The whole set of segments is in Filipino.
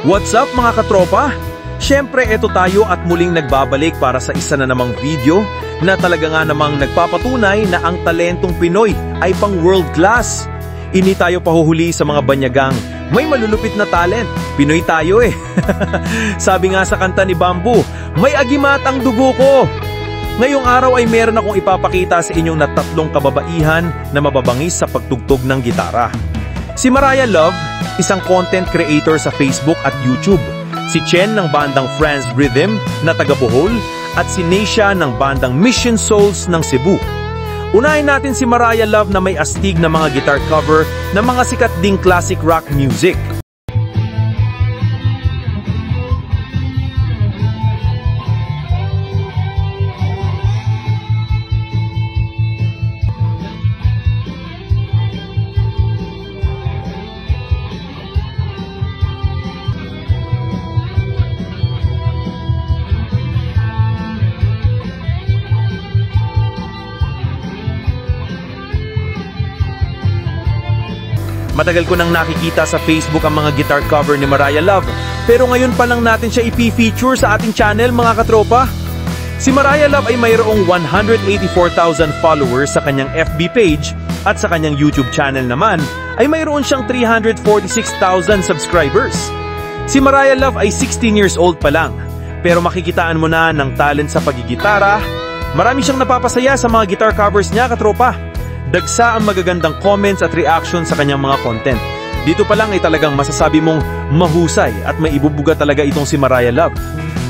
What's up mga katropa? Siyempre eto tayo at muling nagbabalik para sa isa na namang video na talaga nga namang nagpapatunay na ang talentong Pinoy ay pang world class. Hindi tayo pahuhuli sa mga banyagang may malulupit na talent. Pinoy tayo eh. Sabi nga sa kanta ni Bamboo, may agimat ang dugo ko. Ngayong araw ay meron akong ipapakita sa inyong na tatlong kababaihan na mababangis sa pagtugtog ng gitara. Si Mariah Love, isang content creator sa Facebook at YouTube. Si Chen ng bandang Franz Rhythm na taga Bohol at si Neisha ng bandang Mission Souls ng Cebu. Unahin natin si Mariah Love na may astig na mga guitar cover ng mga sikat ding classic rock music. Matagal ko nang nakikita sa Facebook ang mga guitar cover ni Mariah Love, pero ngayon pa lang natin siya ipi-feature sa ating channel mga katropa. Si Mariah Love ay mayroong 184,000 followers sa kanyang FB page at sa kanyang YouTube channel naman ay mayroon siyang 346,000 subscribers. Si Mariah Love ay 16 years old pa lang, pero makikitaan mo na ng talent sa pagigitara. Marami siyang napapasaya sa mga guitar covers niya katropa. Dagsa ang magagandang comments at reaction sa kanyang mga content. Dito pa lang ay talagang masasabi mong mahusay at may ibubuga talaga itong si Mariah Love.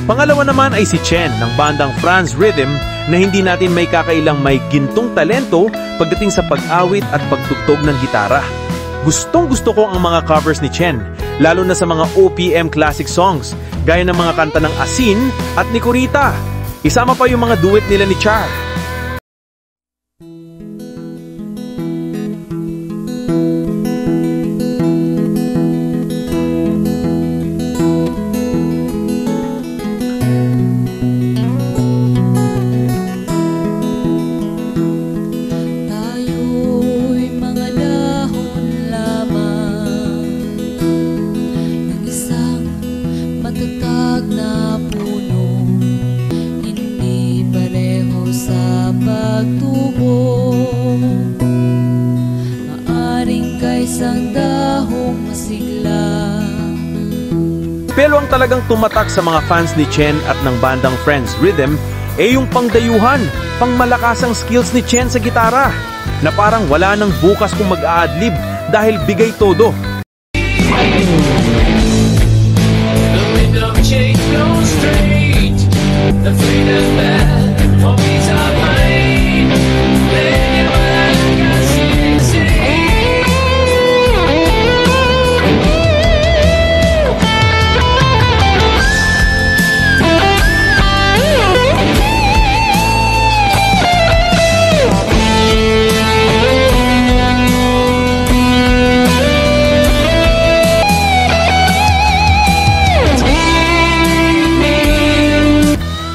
Pangalawa naman ay si Chen ng bandang Franz Rhythm na hindi natin may kakailang may gintong talento pagdating sa pag-awit at pagtugtog ng gitara. Gustong gusto ko ang mga covers ni Chen, lalo na sa mga OPM classic songs, gaya ng mga kanta ng Asin at ni Corita. Isama pa yung mga duet nila ni Char. Pero ang talagang tumatak sa mga fans ni Chen at ng bandang Franz Rhythm ay yung pangdayuhan, pangmalakasang skills ni Chen sa gitara na parang wala nang bukas kung mag-a-adlib dahil bigay todo.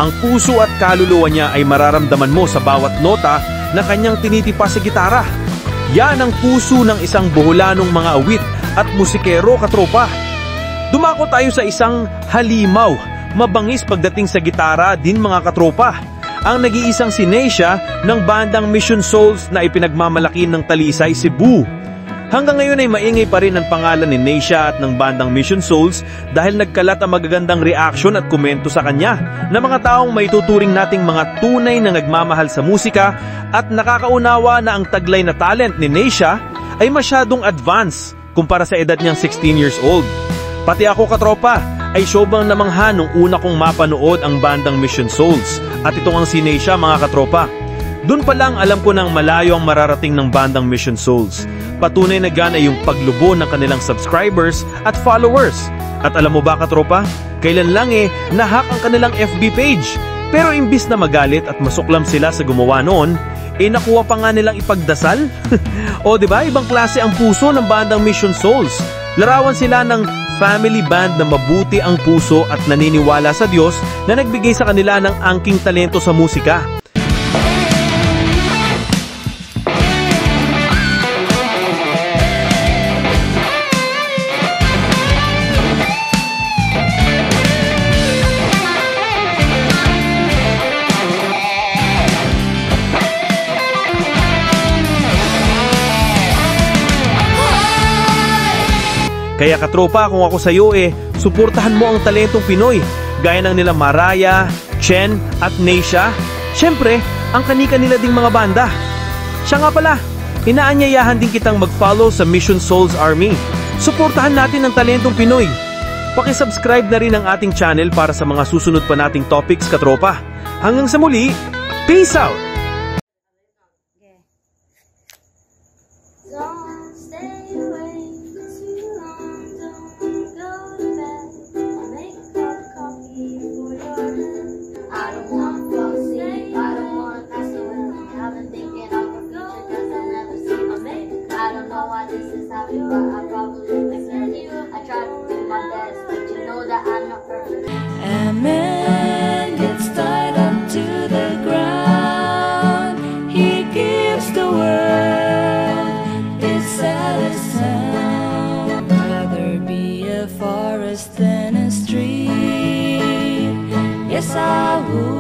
Ang puso at kaluluwa niya ay mararamdaman mo sa bawat nota na kanyang tinitipa sa gitara. Yan ang puso ng isang Boholanong mga awit at musikero katropa. Dumako tayo sa isang halimaw, mabangis pagdating sa gitara din mga katropa. Ang nag-iisang si Neisha ng bandang Mission Souls na ipinagmamalaki ng Talisay, Cebu. Hanggang ngayon ay maingay pa rin ang pangalan ni Neisha at ng bandang Mission Souls dahil nagkalat ang magagandang reaction at komento sa kanya na mga taong may tuturing nating mga tunay na nagmamahal sa musika at nakakaunawa na ang taglay na talent ni Neisha ay masyadong advance kumpara sa edad niyang 16 years old. Pati ako katropa ay sobrang namangha nung una kong mapanood ang bandang Mission Souls at itong ang si Neisha mga katropa. Doon pa lang alam ko nang malayo ang mararating ng bandang Mission Souls. Patunay na gana yung paglubo ng kanilang subscribers at followers. At alam mo ba katropa, kailan lang nahack ang kanilang FB page. Pero imbis na magalit at masuklam sila sa gumawa noon, nakuha pa nga nilang ipagdasal. O diba, ibang klase ang puso ng bandang Mission Souls. Larawan sila ng family band na mabuti ang puso at naniniwala sa Diyos na nagbigay sa kanila ng angking talento sa musika. Kaya katropa, kung ako sa'yo suportahan mo ang talentong Pinoy, gaya ng nila Mariah, Chen at Neisha. Siyempre, ang kanika-nila ding mga banda. Siya nga pala, inaanyayahan din kitang mag-follow sa Mission Souls Army. Suportahan natin ang talentong Pinoy. Paki-subscribe na rin ang ating channel para sa mga susunod pa nating topics, katropa. Hanggang sa muli, peace out! Don't stay awake too long, don't go to bed. I'll make a cup of coffee for your head. I don't want to fall asleep, I don't want to pass away. I've been thinking of the future cause I'll never see my mate. I don't know why this is happening, but I probably deserve it. I try to do my best, but you know that I'm not perfect. A man gets tied up to the ground. He gives the world its saddest sound. Rather be a forest than a street. Yes, I would.